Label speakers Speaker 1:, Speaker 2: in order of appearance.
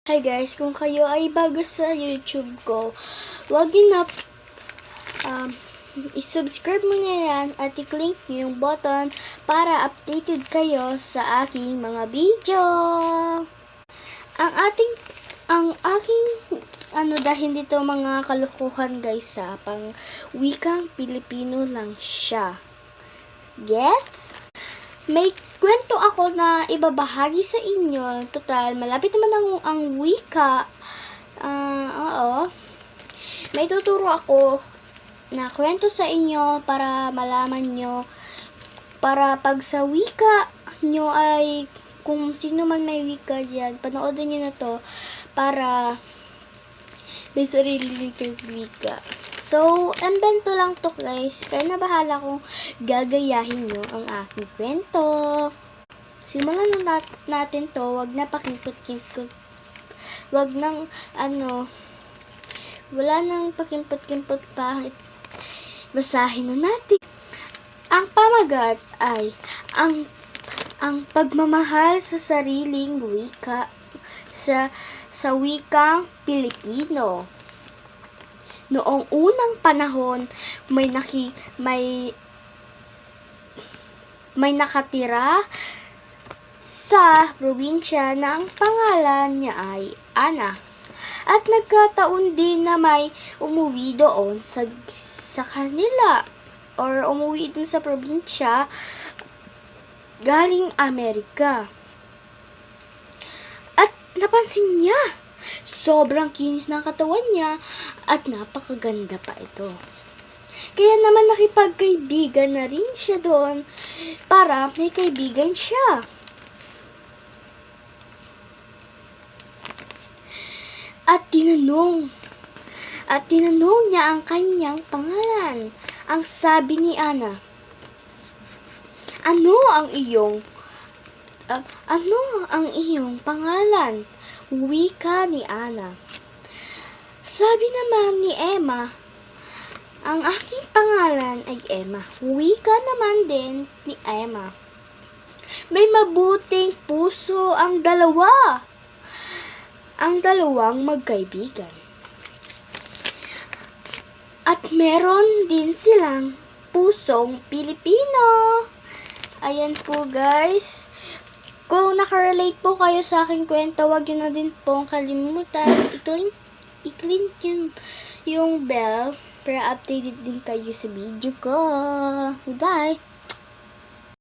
Speaker 1: Hi guys, kung kayo ay bago sa YouTube ko, huwag niyo na i-subscribe mo na yan at i-click niyo yung button para updated kayo sa aking mga video. Ang aking dahil dito mga kalokohan guys sa pang wikang Pilipino lang siya. Gets? May kwento ako na ibabahagi sa inyo. Total, malapit naman ang wika. Oo. May tuturo ako na kwento sa inyo para malaman nyo. Para pag sa wika nyo ay, kung sino man may wika dyan, panoodin nyo na to para may sarili kayong wika. So, ambento lang to guys. Kaya na bahala kung gagayahin nyo ang aking kwento. Simulan na natin to. Wag na pakimpot-kimpot. Wag nang wala nang pakimpot-kimpot pa. Basahin na natin. Ang pamagat ay ang pagmamahal sa sariling wika sa wikang Pilipino. Noong unang panahon, may nakatira sa probinsya na ang pangalan niya ay Ana. At nagkataon din na may umuwi doon sa kanila or umuwi doon sa probinsya galing Amerika. At napansin niya, sobrang kinis ng katawan niya at napakaganda pa ito. Kaya naman nakipagkaibigan na rin siya doon para may kaibigan siya. At tinanong niya ang kanyang pangalan. Ang sabi ni Ana, Ano ang iyong pangalan? Wika ni Ana. Sabi naman ni Emma, ang aking pangalan ay Emma. Wika naman din ni Emma. May mabuting puso ang dalawang magkaibigan. At meron din silang pusong Pilipino. Ayan po guys. Kung nakarelate po kayo sa aking kwento, wag yun na din pong kalimutan i-click yung bell para updated din kayo sa video ko. Bye!